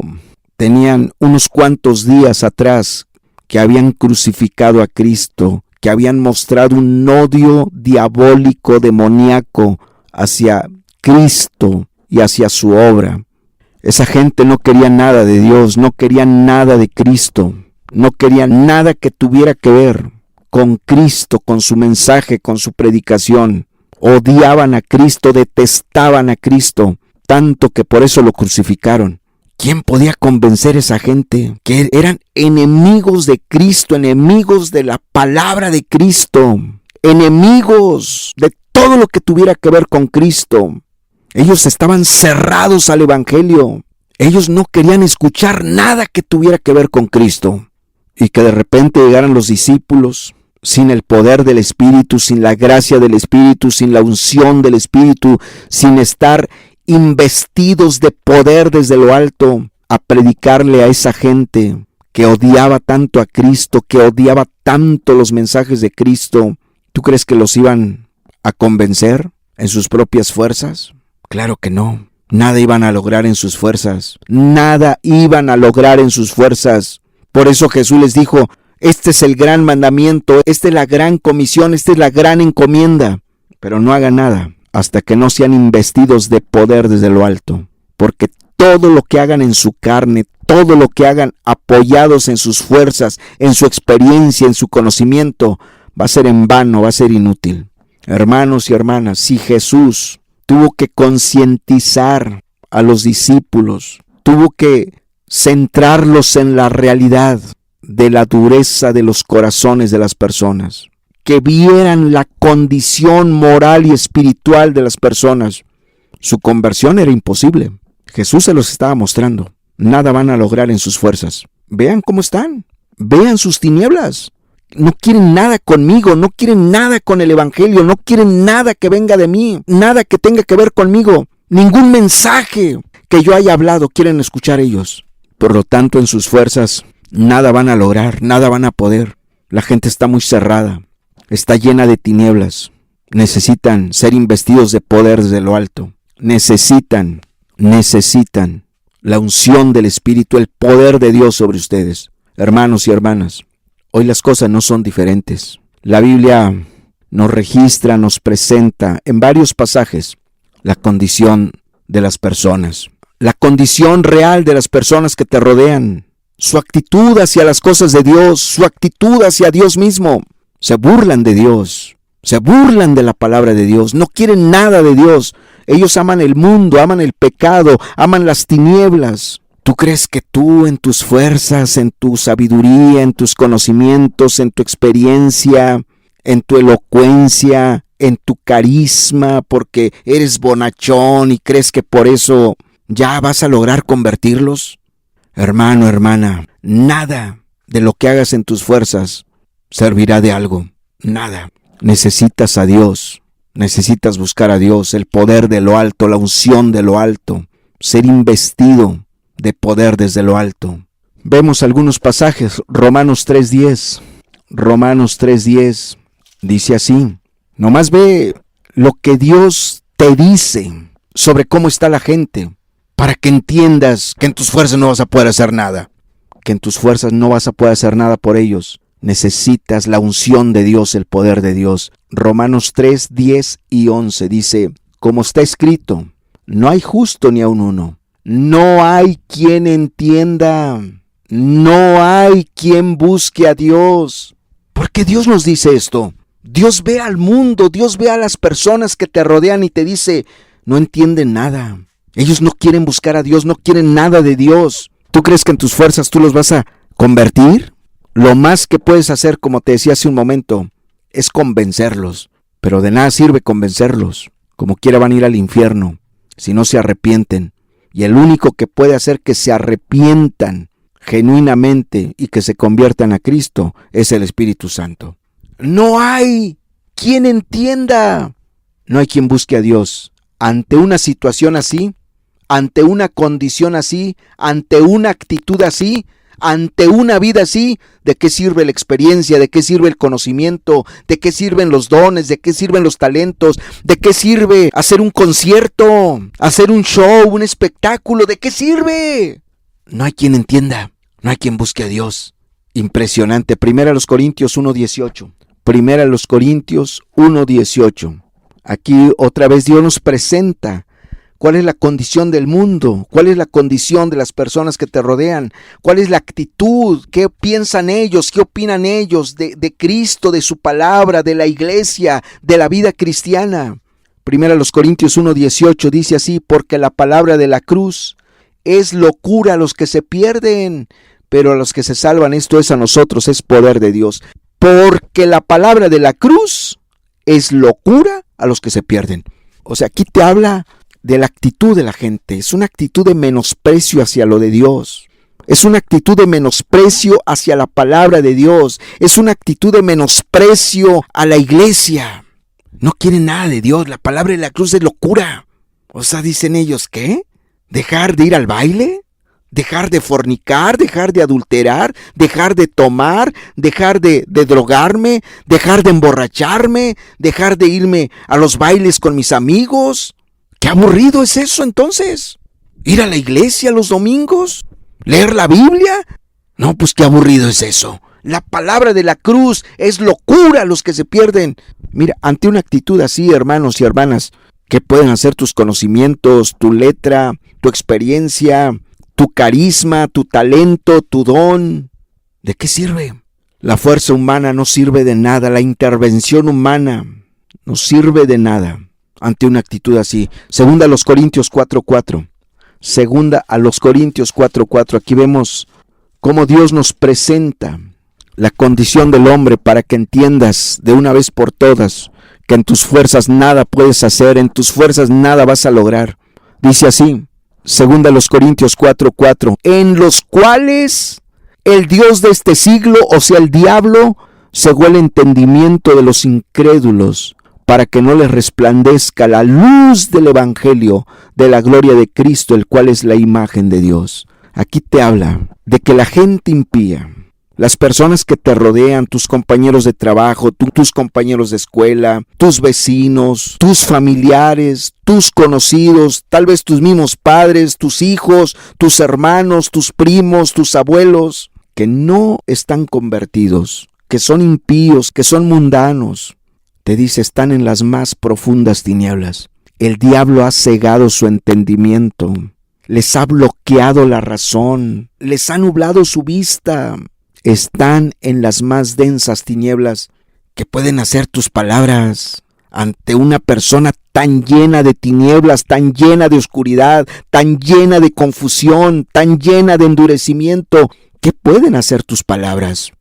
tenían unos cuantos días atrás que habían crucificado a Cristo, que habían mostrado un odio diabólico, demoníaco hacia Cristo y hacia su obra. Esa gente no quería nada de Dios, no quería nada de Cristo, no quería nada que tuviera que ver con Cristo, con su mensaje, con su predicación. Odiaban a Cristo, detestaban a Cristo, tanto que por eso lo crucificaron. ¿Quién podía convencer a esa gente? Que eran enemigos de Cristo, enemigos de la palabra de Cristo, enemigos de todo lo que tuviera que ver con Cristo. Ellos estaban cerrados al Evangelio. Ellos no querían escuchar nada que tuviera que ver con Cristo. Y que de repente llegaran los discípulos sin el poder del Espíritu, sin la gracia del Espíritu, sin la unción del Espíritu, sin estar investidos de poder desde lo alto, a predicarle a esa gente que odiaba tanto a Cristo, que odiaba tanto los mensajes de Cristo. ¿Tú crees que los iban a convencer en sus propias fuerzas? Claro que no. Nada iban a lograr en sus fuerzas. Nada iban a lograr en sus fuerzas. Por eso Jesús les dijo, este es el gran mandamiento, esta es la gran comisión, esta es la gran encomienda. Pero no hagan nada hasta que no sean investidos de poder desde lo alto. Porque todo lo que hagan en su carne, todo lo que hagan apoyados en sus fuerzas, en su experiencia, en su conocimiento, va a ser en vano, va a ser inútil. Hermanos y hermanas, si Jesús tuvo que concientizar a los discípulos, tuvo que centrarlos en la realidad de la dureza de los corazones de las personas, que vieran la condición moral y espiritual de las personas. Su conversión era imposible. Jesús se los estaba mostrando. Nada van a lograr en sus fuerzas. Vean cómo están. Vean sus tinieblas. No quieren nada conmigo, no quieren nada con el Evangelio, no quieren nada que venga de mí, nada que tenga que ver conmigo. Ningún mensaje que yo haya hablado quieren escuchar ellos. Por lo tanto, en sus fuerzas, nada van a lograr, nada van a poder. La gente está muy cerrada, está llena de tinieblas. Necesitan ser investidos de poder desde lo alto. Necesitan la unción del Espíritu, el poder de Dios sobre ustedes. Hermanos y hermanas, hoy las cosas no son diferentes. La Biblia nos registra, nos presenta en varios pasajes la condición de las personas, la condición real de las personas que te rodean, su actitud hacia las cosas de Dios, su actitud hacia Dios mismo. Se burlan de Dios, se burlan de la palabra de Dios, no quieren nada de Dios. Ellos aman el mundo, aman el pecado, aman las tinieblas. ¿Tú crees que tú en tus fuerzas, en tu sabiduría, en tus conocimientos, en tu experiencia, en tu elocuencia, en tu carisma, porque eres bonachón y crees que por eso ya vas a lograr convertirlos? Hermano, hermana, nada de lo que hagas en tus fuerzas servirá de algo. Nada. Necesitas a Dios. Necesitas buscar a Dios, el poder de lo alto, la unción de lo alto, ser investido de poder desde lo alto. Vemos algunos pasajes. Romanos 3:10. Romanos 3:10 dice así. Nomás ve lo que Dios te dice sobre cómo está la gente, para que entiendas que en tus fuerzas no vas a poder hacer nada. Que en tus fuerzas no vas a poder hacer nada por ellos. Necesitas la unción de Dios, el poder de Dios. Romanos 3:10 y 11 dice, como está escrito, no hay justo ni aun uno. No hay quien entienda. No hay quien busque a Dios. ¿Por qué Dios nos dice esto? Dios ve al mundo, Dios ve a las personas que te rodean y te dice, no entienden nada. Ellos no quieren buscar a Dios, no quieren nada de Dios. ¿Tú crees que en tus fuerzas tú los vas a convertir? Lo más que puedes hacer, como te decía hace un momento, es convencerlos. Pero de nada sirve convencerlos. Como quiera van a ir al infierno si no se arrepienten. Y el único que puede hacer que se arrepientan genuinamente y que se conviertan a Cristo es el Espíritu Santo. No hay quien entienda. No hay quien busque a Dios. Ante una situación así, ante una condición así, ante una actitud así, ante una vida así, ¿de qué sirve la experiencia? ¿De qué sirve el conocimiento? ¿De qué sirven los dones? ¿De qué sirven los talentos? ¿De qué sirve hacer un concierto? ¿Hacer un show? ¿Un espectáculo? ¿De qué sirve? No hay quien entienda, no hay quien busque a Dios. Impresionante. 1 Corintios 1:18. 1 Corintios 1:18. Aquí otra vez Dios nos presenta cuál es la condición del mundo, cuál es la condición de las personas que te rodean, cuál es la actitud, qué piensan ellos, qué opinan ellos de Cristo, de su palabra, de la iglesia, de la vida cristiana. 1 Corintios 1:18 dice así: porque la palabra de la cruz es locura a los que se pierden, pero a los que se salvan, esto es a nosotros, es poder de Dios. Porque la palabra de la cruz es locura a los que se pierden. O sea, aquí te habla de la actitud de la gente. Es una actitud de menosprecio hacia lo de Dios. Es una actitud de menosprecio hacia la palabra de Dios. Es una actitud de menosprecio a la iglesia. No quieren nada de Dios. La palabra de la cruz es locura. O sea, dicen ellos, ¿qué? ¿Dejar de ir al baile? ¿Dejar de fornicar? ¿Dejar de adulterar? ¿Dejar de tomar? ¿Dejar de drogarme? ¿Dejar de emborracharme? ¿Dejar de irme a los bailes con mis amigos? ¡Qué aburrido es eso entonces! ¿Ir a la iglesia los domingos? ¿Leer la Biblia? No, pues qué aburrido es eso. La palabra de la cruz es locura a los que se pierden. Mira, ante una actitud así, hermanos y hermanas, ¿qué pueden hacer tus conocimientos, tu letra, tu experiencia, tu carisma, tu talento, tu don? ¿De qué sirve? La fuerza humana no sirve de nada, la intervención humana no sirve de nada ante una actitud así. Segunda a los Corintios 4:4. Segunda a los Corintios 4:4. Aquí vemos cómo Dios nos presenta la condición del hombre para que entiendas de una vez por todas que en tus fuerzas nada puedes hacer, en tus fuerzas nada vas a lograr. Dice así, segunda a los Corintios 4:4, en los cuales el Dios de este siglo, o sea el diablo, cegó el entendimiento de los incrédulos, para que no les resplandezca la luz del evangelio de la gloria de Cristo, el cual es la imagen de Dios. Aquí te habla de que la gente impía, las personas que te rodean, tus compañeros de trabajo, tus compañeros de escuela, tus vecinos, tus familiares, tus conocidos, tal vez tus mismos padres, tus hijos, tus hermanos, tus primos, tus abuelos, que no están convertidos, que son impíos, que son mundanos. Te dice, están en las más profundas tinieblas. El diablo ha cegado su entendimiento, les ha bloqueado la razón, les ha nublado su vista. Están en las más densas tinieblas. ¿Qué pueden hacer tus palabras ante una persona tan llena de tinieblas, tan llena de oscuridad, tan llena de confusión, tan llena de endurecimiento? ¿Qué pueden hacer tus palabras?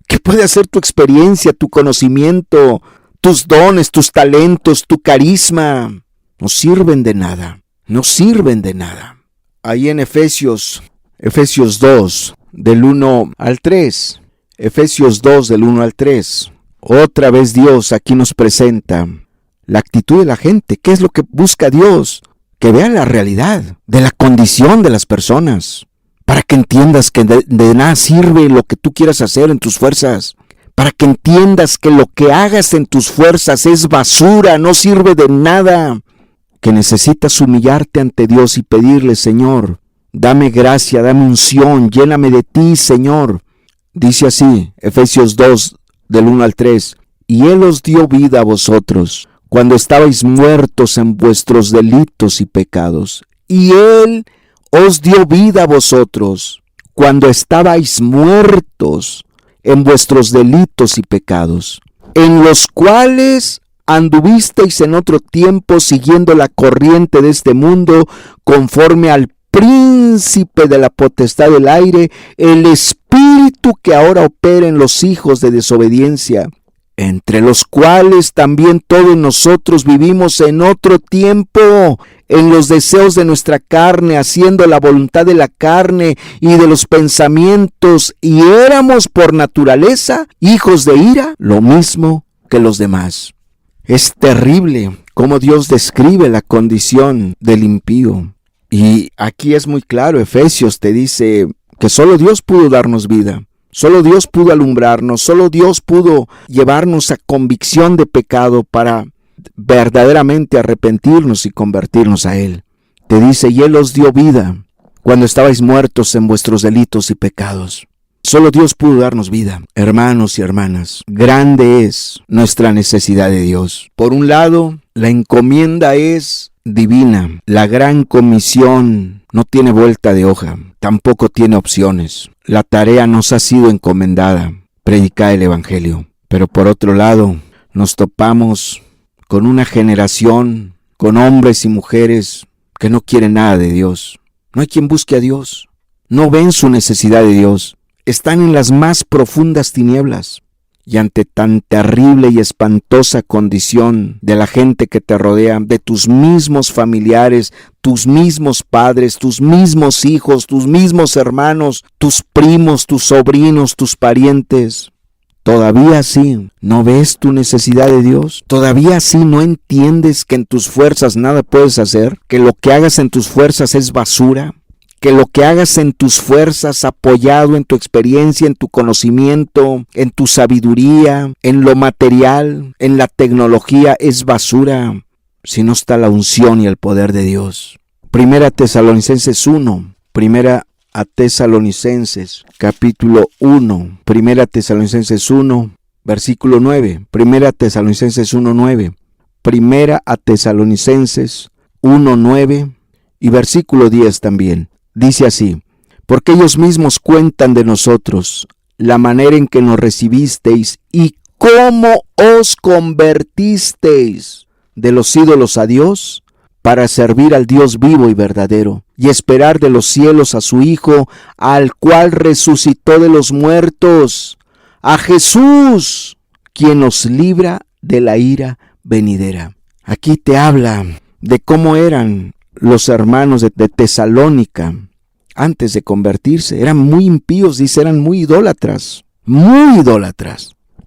¿Qué puede hacer tu experiencia, tu conocimiento, tus dones, tus talentos, tu carisma? No sirven de nada, no sirven de nada. Ahí en Efesios 2, del 1 al 3. Efesios 2, del 1 al 3. Otra vez Dios aquí nos presenta la actitud de la gente. ¿Qué es lo que busca Dios? Que vean la realidad de la condición de las personas, para que entiendas que de nada sirve lo que tú quieras hacer en tus fuerzas, para que entiendas que lo que hagas en tus fuerzas es basura, no sirve de nada, que necesitas humillarte ante Dios y pedirle, Señor, dame gracia, dame unción, lléname de ti, Señor. Dice así, Efesios 2, del 1 al 3. Y Él os dio vida a vosotros, cuando estabais muertos en vuestros delitos y pecados. Y Él os dio vida a vosotros, cuando estabais muertos en vuestros delitos y pecados, en los cuales anduvisteis en otro tiempo siguiendo la corriente de este mundo, conforme al príncipe de la potestad del aire, el espíritu que ahora opera en los hijos de desobediencia, entre los cuales también todos nosotros vivimos en otro tiempo, en los deseos de nuestra carne, haciendo la voluntad de la carne y de los pensamientos, y éramos por naturaleza hijos de ira, lo mismo que los demás. Es terrible cómo Dios describe la condición del impío. Y aquí es muy claro, Efesios te dice que solo Dios pudo darnos vida. Solo Dios pudo alumbrarnos, solo Dios pudo llevarnos a convicción de pecado para verdaderamente arrepentirnos y convertirnos a Él. Te dice, y Él os dio vida cuando estabais muertos en vuestros delitos y pecados. Solo Dios pudo darnos vida. Hermanos y hermanas, grande es nuestra necesidad de Dios. Por un lado, la encomienda es divina. La gran comisión no tiene vuelta de hoja, tampoco tiene opciones. La tarea nos ha sido encomendada, predicar el Evangelio. Pero por otro lado, nos topamos con una generación, con hombres y mujeres que no quieren nada de Dios. No hay quien busque a Dios. No ven su necesidad de Dios. Están en las más profundas tinieblas. Y ante tan terrible y espantosa condición de la gente que te rodea, de tus mismos familiares, tus mismos padres, tus mismos hijos, tus mismos hermanos, tus primos, tus sobrinos, tus parientes, ¿todavía así no ves tu necesidad de Dios? ¿Todavía así no entiendes que en tus fuerzas nada puedes hacer? ¿Que lo que hagas en tus fuerzas es basura? ¿Que lo que hagas en tus fuerzas, apoyado en tu experiencia, en tu conocimiento, en tu sabiduría, en lo material, en la tecnología, es basura si no está la unción y el poder de Dios? Primera Tesalonicenses 1, Primera a Tesalonicenses, capítulo 1, Primera Tesalonicenses 1, versículo 9, Primera Tesalonicenses 1, 9, Primera a Tesalonicenses 1, 9 y versículo 10 también. Dice así, porque ellos mismos cuentan de nosotros la manera en que nos recibisteis y cómo os convertisteis de los ídolos a Dios para servir al Dios vivo y verdadero y esperar de los cielos a su Hijo, al cual resucitó de los muertos, a Jesús, quien nos libra de la ira venidera. Aquí te habla de cómo eran los hermanos de Tesalónica antes de convertirse. Eran muy impíos, dice, eran muy idólatras,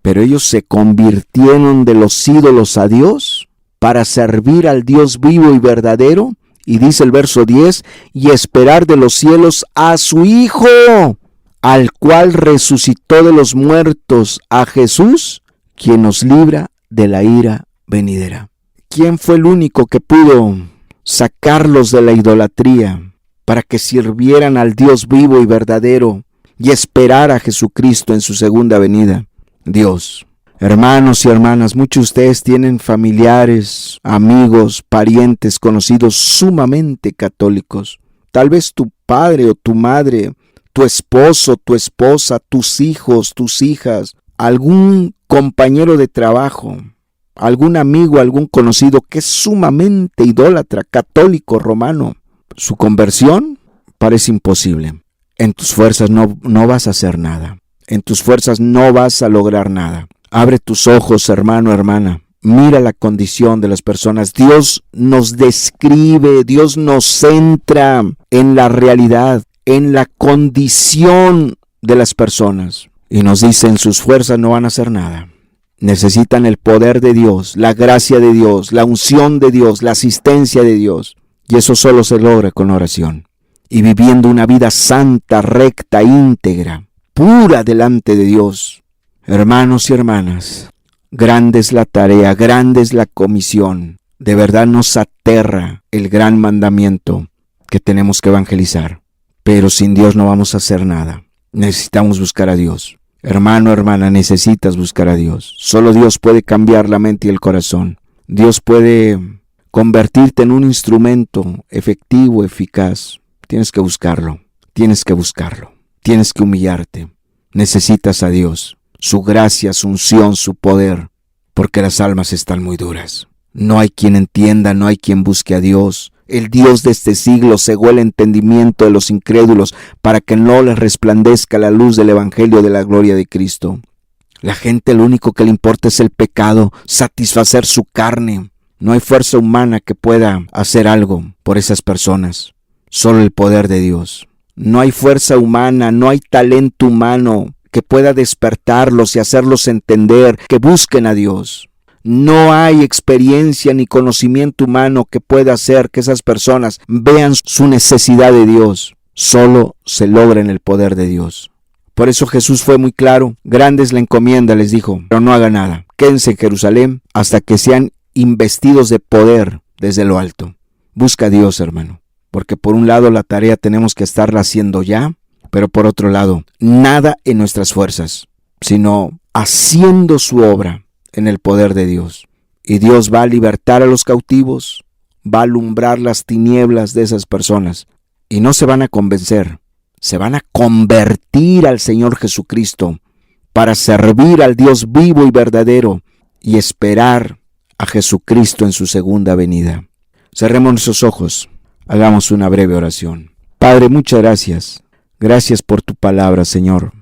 pero ellos se convirtieron de los ídolos a Dios para servir al Dios vivo y verdadero, y dice el verso 10, y esperar de los cielos a su Hijo, al cual resucitó de los muertos, a Jesús, quien nos libra de la ira venidera. ¿Quién fue el único que pudo sacarlos de la idolatría para que sirvieran al Dios vivo y verdadero y esperar a Jesucristo en su segunda venida? Dios. Hermanos y hermanas, muchos de ustedes tienen familiares, amigos, parientes, conocidos sumamente católicos. Tal vez tu padre o tu madre, tu esposo, tu esposa, tus hijos, tus hijas, algún compañero de trabajo, algún amigo, algún conocido que es sumamente idólatra, católico, romano. Su conversión parece imposible. En tus fuerzas no vas a hacer nada. En tus fuerzas no vas a lograr nada. Abre tus ojos, hermano, hermana. Mira la condición de las personas. Dios nos describe, Dios nos centra en la realidad, en la condición de las personas. Y nos dice, en sus fuerzas no van a hacer nada. Necesitan el poder de Dios, la gracia de Dios, la unción de Dios, la asistencia de Dios. Y eso solo se logra con oración. Y viviendo una vida santa, recta, íntegra, pura delante de Dios. Hermanos y hermanas, grande es la tarea, grande es la comisión. De verdad nos aterra el gran mandamiento que tenemos que evangelizar. Pero sin Dios no vamos a hacer nada. Necesitamos buscar a Dios. Hermano, hermana, necesitas buscar a Dios. Solo Dios puede cambiar la mente y el corazón. Dios puede convertirte en un instrumento efectivo, eficaz. Tienes que buscarlo. Tienes que humillarte. Necesitas a Dios, su gracia, su unción, su poder, porque las almas están muy duras. No hay quien entienda, no hay quien busque a Dios. El Dios de este siglo cegó el entendimiento de los incrédulos para que no les resplandezca la luz del Evangelio de la gloria de Cristo. La gente lo único que le importa es el pecado, satisfacer su carne. No hay fuerza humana que pueda hacer algo por esas personas. Solo el poder de Dios. No hay fuerza humana, no hay talento humano que pueda despertarlos y hacerlos entender que busquen a Dios. No hay experiencia ni conocimiento humano que pueda hacer que esas personas vean su necesidad de Dios. solo se logra en el poder de Dios. Por eso Jesús fue muy claro, grande es la encomienda, les dijo, pero no haga nada. Quédense en Jerusalén hasta que sean investidos de poder desde lo alto. Busca a Dios, hermano, porque por un lado la tarea tenemos que estarla haciendo ya, pero por otro lado, nada en nuestras fuerzas, sino haciendo su obra en el poder de Dios. Y Dios va a libertar a los cautivos, va a alumbrar las tinieblas de esas personas, y no se van a convencer, se van a convertir al Señor Jesucristo para servir al Dios vivo y verdadero y esperar a Jesucristo en su segunda venida. Cerremos nuestros ojos, hagamos una breve oración. Padre, muchas gracias. Gracias por tu palabra, Señor.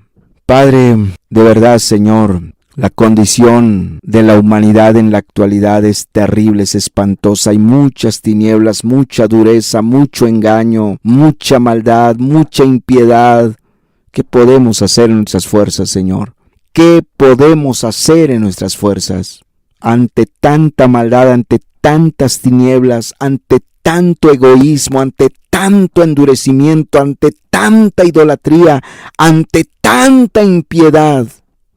Padre, de verdad, Señor, la condición de la humanidad en la actualidad es terrible, es espantosa. Hay muchas tinieblas, mucha dureza, mucho engaño, mucha maldad, mucha impiedad. ¿Qué podemos hacer en nuestras fuerzas, Señor? ¿Qué podemos hacer en nuestras fuerzas? Ante tanta maldad, ante tantas tinieblas, ante tanto egoísmo, ante tanto endurecimiento, ante tanta idolatría, ante tanta impiedad.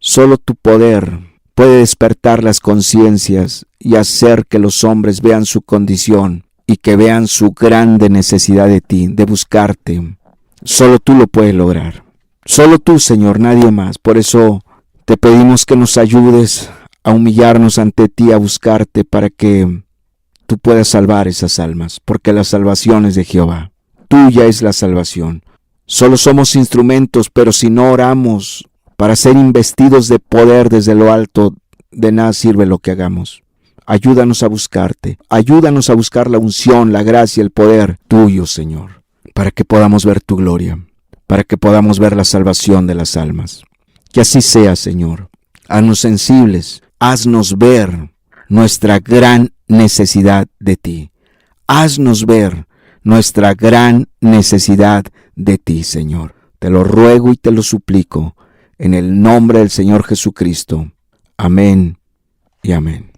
Solo tu poder puede despertar las conciencias y hacer que los hombres vean su condición y que vean su grande necesidad de ti, de buscarte. Solo tú lo puedes lograr. Solo tú, Señor, nadie más. Por eso te pedimos que nos ayudes a humillarnos ante ti, a buscarte para que tú puedas salvar esas almas, porque la salvación es de Jehová. Tuya es la salvación. Solo somos instrumentos, pero si no oramos para ser investidos de poder desde lo alto, de nada sirve lo que hagamos. Ayúdanos a buscarte, ayúdanos a buscar la unción, la gracia, el poder tuyo, Señor, para que podamos ver tu gloria, para que podamos ver la salvación de las almas. Que así sea, Señor. Haznos sensibles, haznos ver nuestra gran necesidad de ti. Haznos ver nuestra gran necesidad de ti, Señor. Te lo ruego y te lo suplico, en el nombre del Señor Jesucristo. Amén y amén.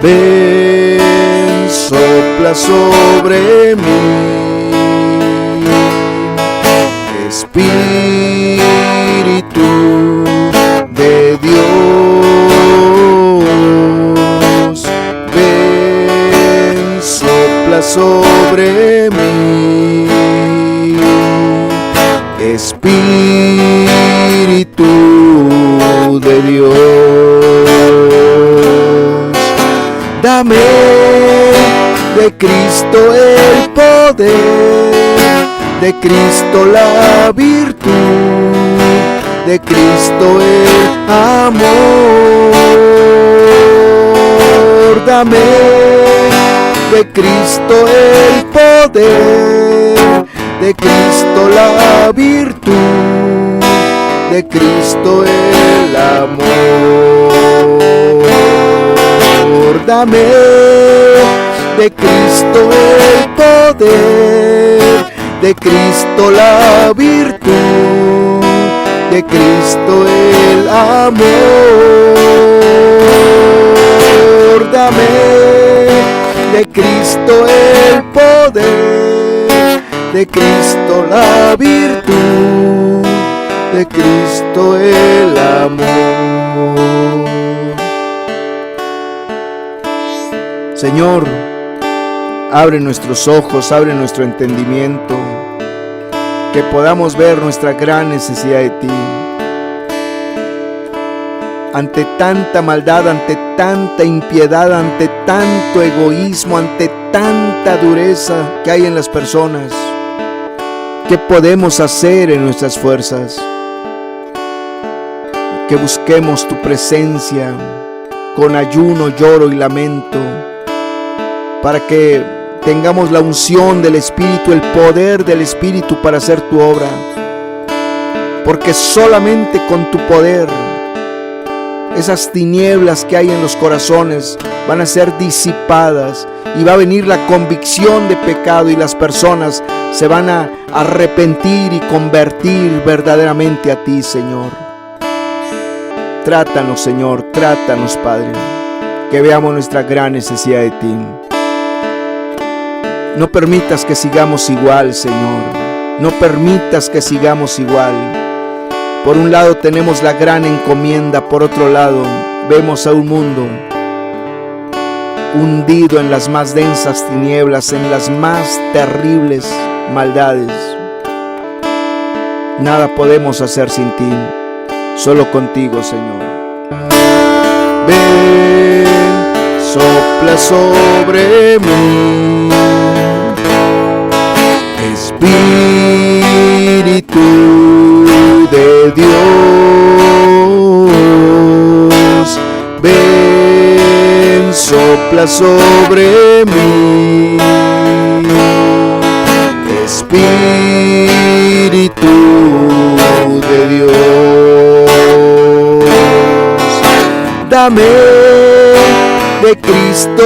Ven, sopla sobre mí, Espíritu de Dios. Ven, sopla sobre mí, Espíritu de Dios. Dame de Cristo el poder, de Cristo la virtud, de Cristo el amor. Dame de Cristo el poder, de Cristo la virtud, de Cristo el amor. Dame de Cristo el poder, de Cristo la virtud, de Cristo el amor. Dame de Cristo el poder, de Cristo la virtud, de Cristo el amor. Señor, abre nuestros ojos, abre nuestro entendimiento, que podamos ver nuestra gran necesidad de ti. Ante tanta maldad, ante tanta impiedad, ante tanto egoísmo, ante tanta dureza que hay en las personas, ¿qué podemos hacer en nuestras fuerzas? Que busquemos tu presencia con ayuno, lloro y lamento, para que tengamos la unción del Espíritu, el poder del Espíritu para hacer tu obra. Porque solamente con tu poder, esas tinieblas que hay en los corazones van a ser disipadas y va a venir la convicción de pecado y las personas se van a arrepentir y convertir verdaderamente a ti, Señor. Trátanos, Señor, trátanos, Padre, que veamos nuestra gran necesidad de ti. No permitas que sigamos igual, Señor. No permitas que sigamos igual. Por un lado tenemos la gran encomienda, por otro lado vemos a un mundo hundido en las más densas tinieblas, en las más terribles maldades. Nada podemos hacer sin ti, solo contigo, Señor. Ven, sopla sobre mí, Espíritu de Dios. Ven, sopla sobre mí, Espíritu de Dios. Dame de Cristo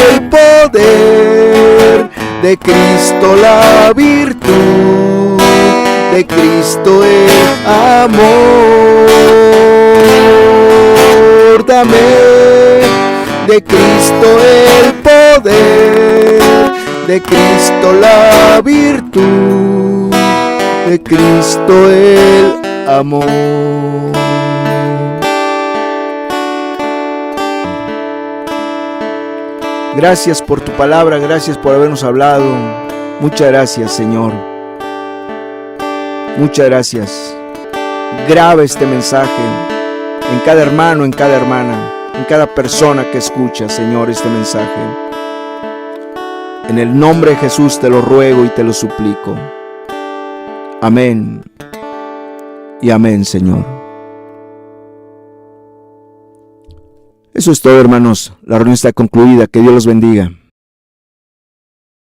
el poder, de Cristo la virtud, de Cristo el amor. Dame de Cristo el poder, de Cristo la virtud, de Cristo el amor. Gracias por tu palabra, gracias por habernos hablado. Muchas gracias, Señor. Muchas gracias. Graba este mensaje en cada hermano, en cada hermana, en cada persona que escucha, Señor, este mensaje. En el nombre de Jesús te lo ruego y te lo suplico. Amén. Y amén, Señor. Eso es todo, hermanos. La reunión está concluida. Que Dios los bendiga.